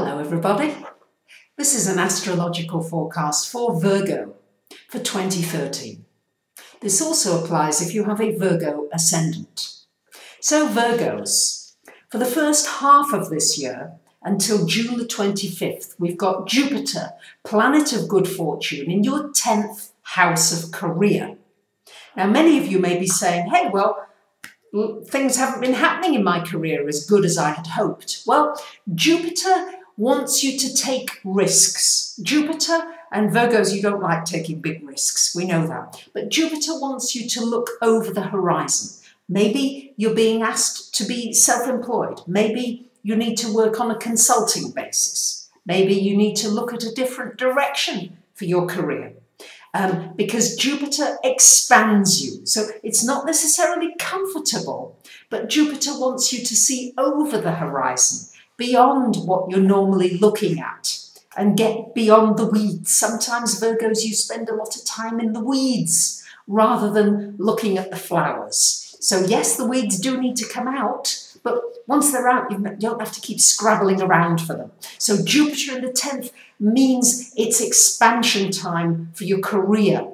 Hello everybody. This is an astrological forecast for Virgo for 2013. This also applies if you have a Virgo ascendant. So Virgos, for the first half of this year until June the 25th, we've got Jupiter, planet of good fortune, in your 10th house of career. Now many of you may be saying, hey, well, things haven't been happening in my career as good as I had hoped. Well, Jupiter wants you to take risks. Jupiter and Virgos, you don't like taking big risks, we know that. But Jupiter wants you to look over the horizon. Maybe you're being asked to be self-employed. Maybe you need to work on a consulting basis. Maybe you need to look at a different direction for your career. Because Jupiter expands you. So it's not necessarily comfortable, but Jupiter wants you to see over the horizon, beyond what you're normally looking at, and get beyond the weeds. Sometimes Virgos, you spend a lot of time in the weeds rather than looking at the flowers. So yes, the weeds do need to come out, but once they're out, you don't have to keep scrabbling around for them. So Jupiter in the 10th means it's expansion time for your career.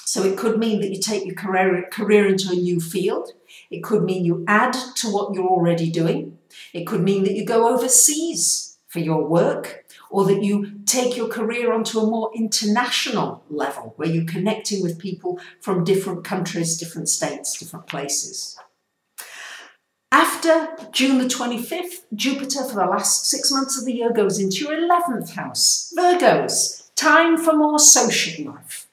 So it could mean that you take your career into a new field. It could mean you add to what you're already doing. It could mean that you go overseas for your work, or that you take your career onto a more international level where you're connecting with people from different countries, different states, different places. After June the 25th, Jupiter for the last 6 months of the year goes into your 11th house. Virgos, time for more social life.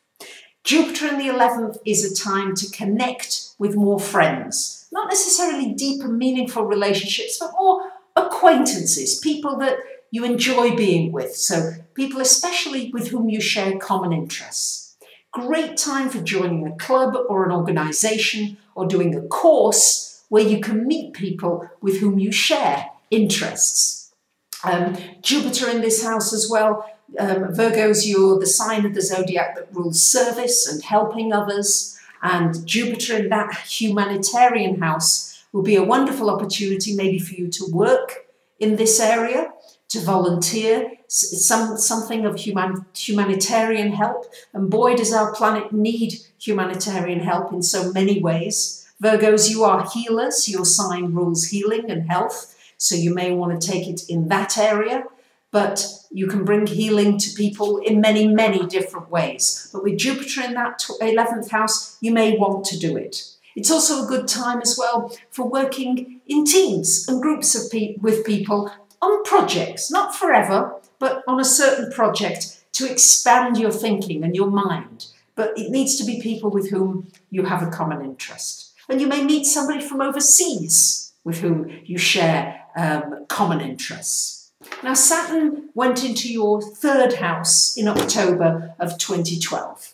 Jupiter in the 11th is a time to connect with more friends. Not necessarily deep and meaningful relationships, but more acquaintances, people that you enjoy being with. So people especially with whom you share common interests. Great time for joining a club or an organisation or doing a course where you can meet people with whom you share interests. Jupiter in this house as well. Virgos, you're the sign of the zodiac that rules service and helping others. And Jupiter in that humanitarian house will be a wonderful opportunity maybe for you to work in this area, to volunteer, something of humanitarian help. And boy, does our planet need humanitarian help in so many ways. Virgos, you are healers. Your sign rules healing and health, so you may want to take it in that area, but you can bring healing to people in many, many different ways. But with Jupiter in that 11th house, you may want to do it. It's also a good time as well for working in teams and groups of with people on projects, not forever, but on a certain project to expand your thinking and your mind. But it needs to be people with whom you have a common interest. And you may meet somebody from overseas with whom you share common interests. Now, Saturn went into your 3rd house in October of 2012.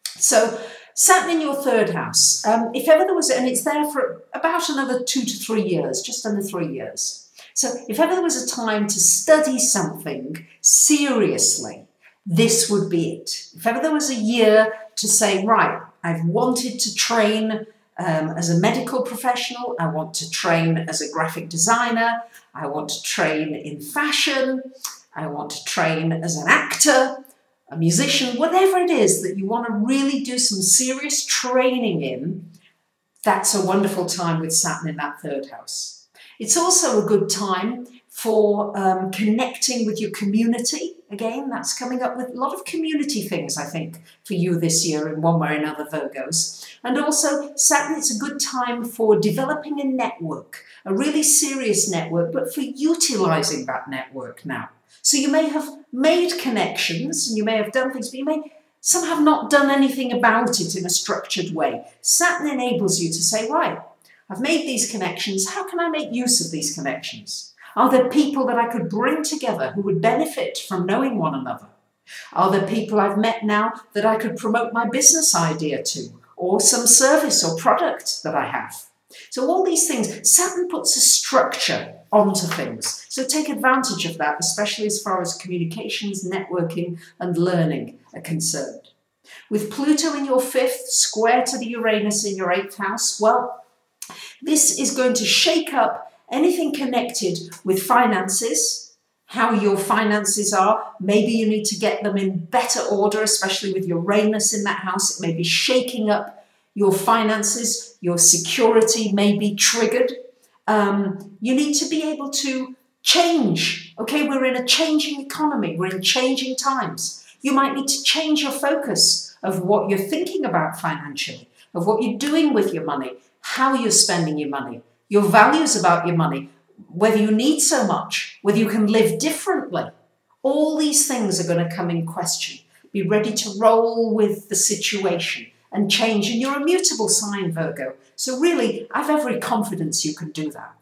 So Saturn in your 3rd house, if ever there was, and it's there for about another 2 to 3 years, just under 3 years. So if ever there was a time to study something seriously, this would be it. If ever there was a year to say, right, I've wanted to train as a medical professional, I want to train as a graphic designer, I want to train in fashion, I want to train as an actor, a musician, whatever it is that you want to really do some serious training in, that's a wonderful time with Saturn in that 3rd house. It's also a good time for connecting with your community. Again, that's coming up with a lot of community things, I think, for you this year in one way or another, Virgos. And also, Saturn, it's a good time for developing a network, a really serious network, but for utilising that network now. So you may have made connections and you may have done things, but some have not done anything about it in a structured way. Saturn enables you to say, right, I've made these connections, how can I make use of these connections? Are there people that I could bring together who would benefit from knowing one another? Are there people I've met now that I could promote my business idea to, or some service or product that I have? So all these things, Saturn puts a structure onto things. So take advantage of that, especially as far as communications, networking, and learning are concerned. With Pluto in your 5th, square to the Uranus in your 8th house, well, this is going to shake up anything connected with finances, how your finances are. Maybe you need to get them in better order, especially with Uranus in that house. It may be shaking up your finances. Your security may be triggered. You need to be able to change. Okay, we're in a changing economy. We're in changing times. You might need to change your focus of what you're thinking about financially, of what you're doing with your money, how you're spending your money, your values about your money, whether you need so much, whether you can live differently. All these things are going to come in question. Be ready to roll with the situation and change. And you're a mutable sign, Virgo. So really, I have every confidence you can do that.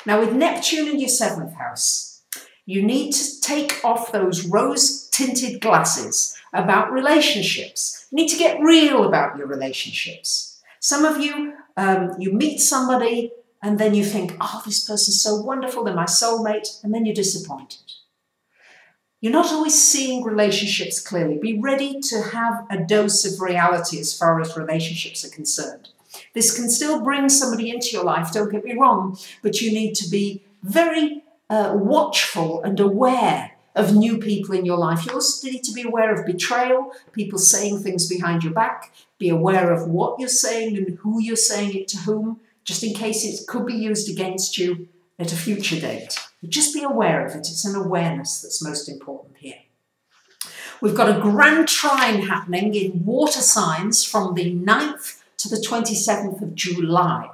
Now, with Neptune in your 7th house, you need to take off those rose-tinted glasses about relationships. You need to get real about your relationships. Some of you, you meet somebody and then you think, oh, this person's so wonderful, they're my soulmate, and then you're disappointed. You're not always seeing relationships clearly. Be ready to have a dose of reality as far as relationships are concerned. This can still bring somebody into your life, don't get me wrong, but you need to be very watchful and aware of new people in your life. You also need to be aware of betrayal, people saying things behind your back. Be aware of what you're saying and who you're saying it to whom, just in case it could be used against you at a future date. But just be aware of it. It's an awareness that's most important here. We've got a grand trine happening in water signs from the 9th to the 27th of July.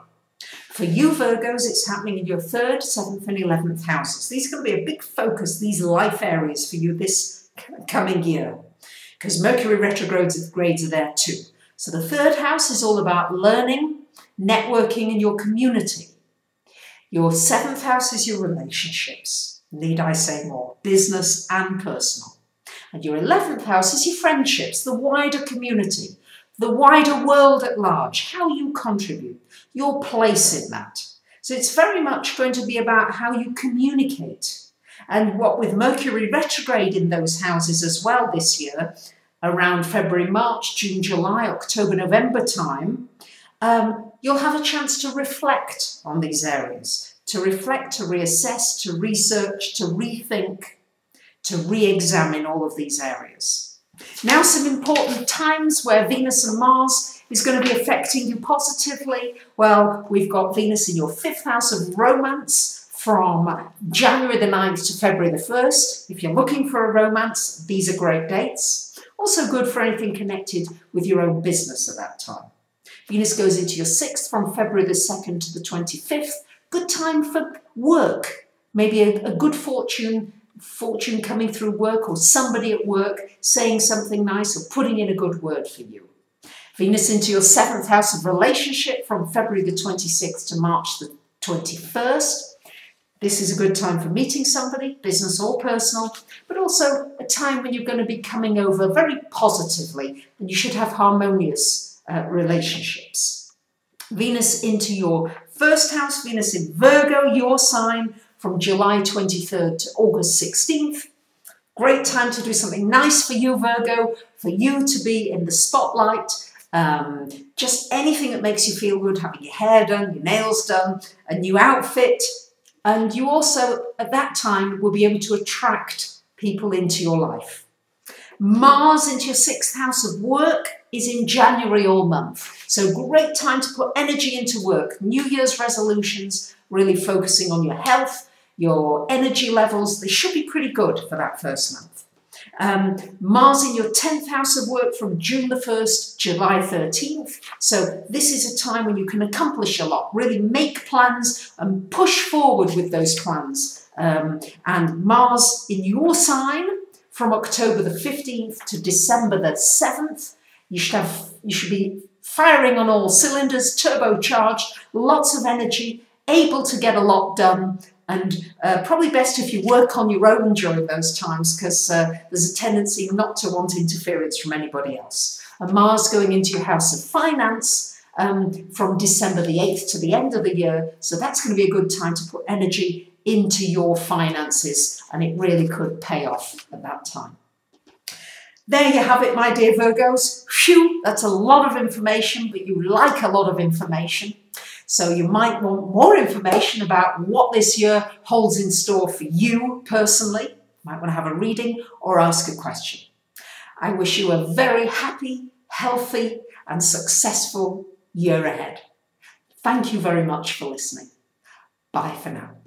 For you Virgos, it's happening in your 3rd, 7th and 11th houses. These are going to be a big focus, these life areas for you this coming year, because Mercury retrogrades are there too. So the 3rd house is all about learning, networking in your community. Your 7th house is your relationships, need I say more, business and personal. And your 11th house is your friendships, the wider community, the wider world at large, how you contribute, your place in that. So it's very much going to be about how you communicate. And what with Mercury retrograde in those houses as well this year, around February, March, June, July, October, November time, you'll have a chance to reflect on these areas, to reflect, to reassess, to research, to rethink, to re-examine all of these areas. Now some important times where Venus and Mars is going to be affecting you positively. Well, we've got Venus in your 5th house of romance from January the 9th to February the 1st. If you're looking for a romance, these are great dates. Also good for anything connected with your own business at that time. Venus goes into your 6th from February the 2nd to the 25th. Good time for work. Maybe a good fortune coming through work, or somebody at work saying something nice or putting in a good word for you. Venus into your 7th house of relationship from February the 26th to March the 21st. This is a good time for meeting somebody, business or personal, but also a time when you're going to be coming over very positively and you should have harmonious relationships. Venus into your 1st house, Venus in Virgo, your sign, from July 23rd to August 16th. Great time to do something nice for you, Virgo, for you to be in the spotlight. Just anything that makes you feel good, having your hair done, your nails done, a new outfit. And you also, at that time, will be able to attract people into your life. Mars into your 6th house of work is in January all month. So great time to put energy into work. New Year's resolutions, really focusing on your health, your energy levels. They should be pretty good for that first month. Mars in your 10th house of work from June the 1st, July 13th. So this is a time when you can accomplish a lot, really make plans and push forward with those plans. And Mars in your sign from October the 15th to December the 7th. You should be firing on all cylinders, turbocharged, lots of energy, able to get a lot done. And probably best if you work on your own during those times, because there's a tendency not to want interference from anybody else. And Mars going into your house of finance from December the 8th to the end of the year. So that's going to be a good time to put energy into your finances, and it really could pay off at that time. There you have it, my dear Virgos. Phew, that's a lot of information, but you like a lot of information. So you might want more information about what this year holds in store for you personally. Might want to have a reading or ask a question. I wish you a very happy, healthy and successful year ahead. Thank you very much for listening. Bye for now.